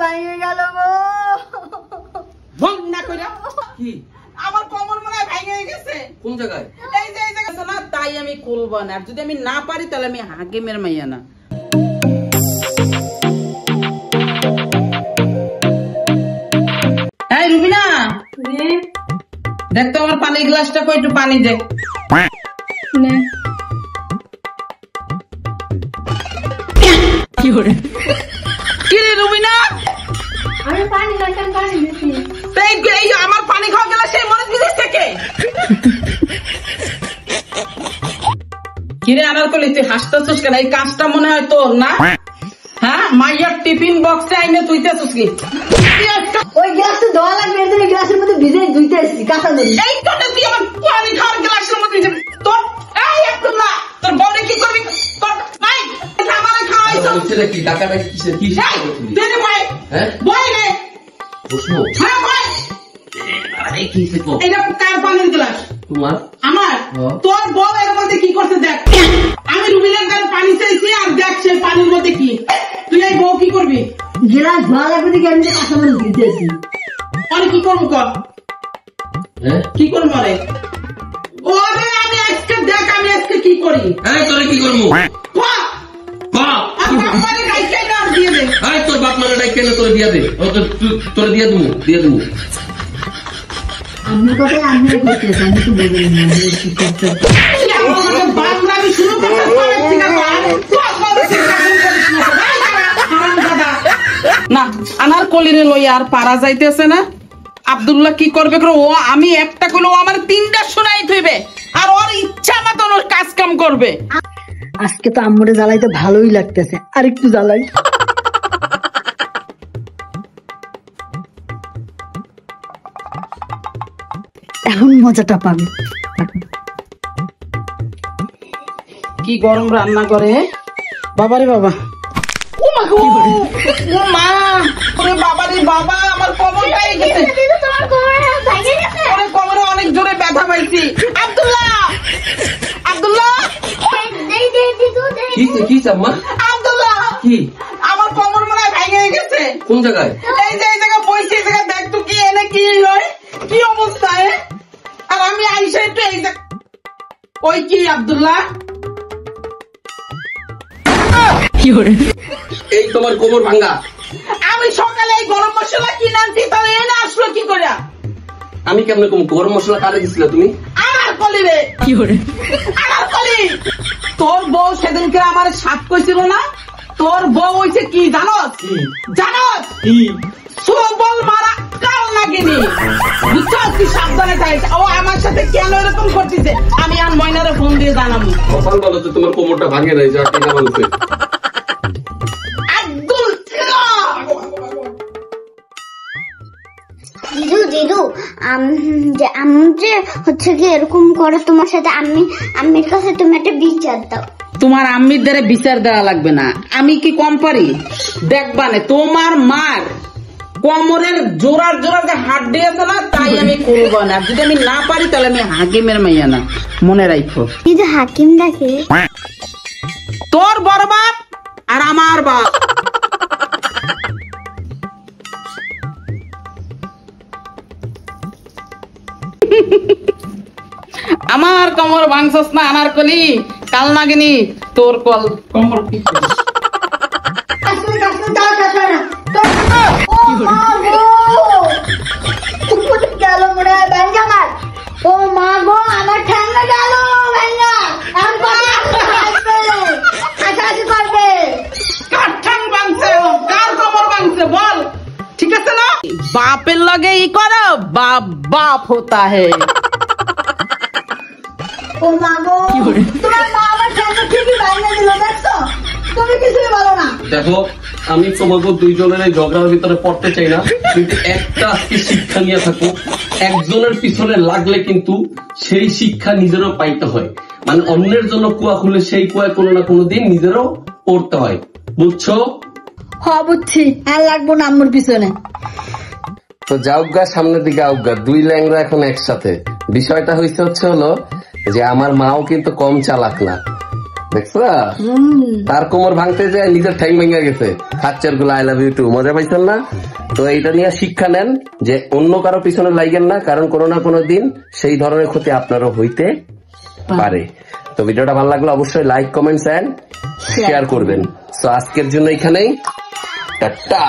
ভাঙে গেল গো। ভং না কইরা কি আমার কোমর মনে হয় ভেঙে গেছে। কোন জায়গায়? এই যে এই জায়গা না, তাই আমি খুলব না। আর যদি আমি না পারি তাহলে আমি হাকিমের মাইয়া না। এই রুবিনা, দেখ তো আমার পানির গ্লাসটা কই, একটু পানি দে। কি হরে কি রে রুবিনা? আমি পানি লাগান পানি দিছি। এই আমার পানি খাওয়া গেল সেই মনে দিছিস থেকে। কিরে আনারকলি, তুই হাসতেছিস কেন? এই কাজটা মনে হয় তোর না? হ্যাঁ, মাইয়ার টিফিন বক্সে আইনে তুইতেছিস কি? ওই গ্লাসটা ধোয়া লাগবে, এর জন্য গ্লাসের মধ্যে ভিজে ধুইতে আসছি কাঁচা ধরে। এই তোটা তুই আমার পানি খাওয়ার গ্লাসের মধ্যে তোর এই আব্দুল্লাহ, তোর বউরে কি করবি? তোর নাই আমারে খাওয়াইছো। হচ্ছে কি টাকাটা কিসের কি তুই রে ভাই, হ্যাঁ বই রে বসবো। হ্যাঁ ভাই, আরে কি শিখবো? এটা কার পানির গ্লাস? তোমার আমার। তোর বউ এর মধ্যে কি করছে দেখ। আমি রুবিনার কাছে পানি চাইছি আর দেখ সেই পানির মধ্যে কি। তুই এই বউ কি করবি? গ্লাস ধোয়া লাগবে দেখে আমি কাঁচা ধরে ধুইতে আসছি। আরে কি করবো কর? হ্যাঁ কি করবো রে? ওরে আমি আজকে দেখ আমি আজকে কি করি। এই তোরে কি করবো? বাহ! বাপ আর বাবারে গাইছে না দিয়ে দে। এই তোর বাপ মানে ডাই কেন তোরে দিয়া দে? ও তোরে দিয়া দেবো, দিয়া দেবো। আমি কথা আমি করতেছি, আমি তো বলি না কি করতে। বাংলাদেশ শুরু করতে পারছি না। না আনারকলিরে লইয়া আর পারা যাইতেছে না। আব্দুল্লাহ কি করবে? ও আমি একটা করলে ও আমার তিনটা শোনাই থইবে আর ওর ইচ্ছা মতন ওর কাজ কাম করবে। আজকে তো আম্মুরে জ্বালাইতে ভালোই লাগতেছে, আর একটু জ্বালাই। এখন মজাটা পাবে। কি গরম রান্না করে বাবারে বাবা। ও মা গো, ও মা, ওরে বাবারে বাবা, আমার কোমরটাই গেছে। ওরে কোমরে অনেক জোরে ব্যথা পাইছি। আব্দুল্লাহ, আব্দুল্লাহ, কি কি চাম্মা? আব্দুল্লাহ, কি আমার কোমর মনে হয় ভেঙে গেছে। কোন জায়গায়? এই যে এই জায়গা বইছে, এই জায়গা দেখ তো কি এনে কি হয়, কি অবস্থা। আর আমি আইসা একটু এই জায়গা ওই কি আব্দুল্লাহ এই তোমার কোমর ভাঙ্গা। আমি সকালে এই গরম মশলা কিনে আনছি, তাহলে এনে আসলো কি করে? আমি কেমনে গরম মশলা কারে দিছিল তুমি? আনারকলি রে, কি করে আনারকলি? তোর বউ সেদিনকে আমার সাপ কইছিল না? তোর বউ হইছে কি জানোস? জানোস কি? সুবল মারা কাল লাগেনি। বুঝছস? তুই সাবধানে যাইস। ও আমার সাথে কেন এরকম করতেছে আমি আর ময়নারে ফোন দিয়ে জানাবো। কপাল বলো তো তোমার কোমরটা ভাঙে নাই, যা টিকা বলছে। দিদু আম্মু যে হচ্ছে কি এরকম করে তোমার সাথে, আম্মির কাছে তুমি একটা বিচার দাও। তোমার আম্মির দ্বারা বিচার দেওয়া লাগবে না, আমি কি কম পারি? দেখবানে তোমার মার কোমরের জোরার জোরার যে হাত দিয়েছে না, তাই আমি করবো না। যদি আমি না পারি তাহলে আমি হাকিমের মাইয়া না, মনে রাখো। দিদু হাকিম ডাকে? তোর বড় বাপ আর আমার বাপ। আমার কোমর ভাঙছস না আনারকলি, কাল নাগিনি তোর কোমর কি গেল মনে হয় ভেঙ্গা মার। ও মা গো, আমার ঠান্ডা গেল ভেঙ্গা। করবে কার ঠাং ভাঙছে, কার কোমর ভাঙছে বল, ঠিক আছে না? বাপের লগে ই করো, বাপ বাপ হতা হে। ও মা গো, তোমার মা আমার ঠান্ডা ঠিকই ভেঙে দিল, দেখছো? তুমি কিছুই বলো না। দেখো, আমি তোমাকে দুইজনের এই ঝগড়ার ভিতরে পড়তে চাই না, কিন্তু একটা আজকে শিক্ষা নিয়ে থাকো। একজনের পিছনে লাগলে কিন্তু সেই শিক্ষা নিজেরও পাইতে হয়। মানে অন্যের জন্য কুয়া খুলে সেই কুয়ায় কোনো না কোনো দিন নিজেরও পড়তে হয়, বুঝছো? হ্যাঁ বুঝছি, আর লাগবো না আম্মুর পিছনে। তো যাওগা, সামনের দিকে আউগা, দুই ল্যাংরা এখন একসাথে। বিষয়টা হলো যে আমার মাও কিন্তু কম চালাক না। দেখছো তার কোমর ভাঙতে যায় নিজের ঠ্যাং ভেঙে গেছে। খাচ্চার গুলো আই লাভ ইউ টু, মজা পাইছেন না? তো এইটা নিয়ে শিক্ষা নেন যে অন্য কারো পিছনে লাগেন না, কারণ কোনো না কোনো দিন সেই ধরনের ক্ষতি আপনারও হইতে পারে। তো ভিডিওটা ভালো লাগলে অবশ্যই লাইক, কমেন্টস এন্ড শেয়ার করবেন। তো আজকের জন্য এখানেই টাটা।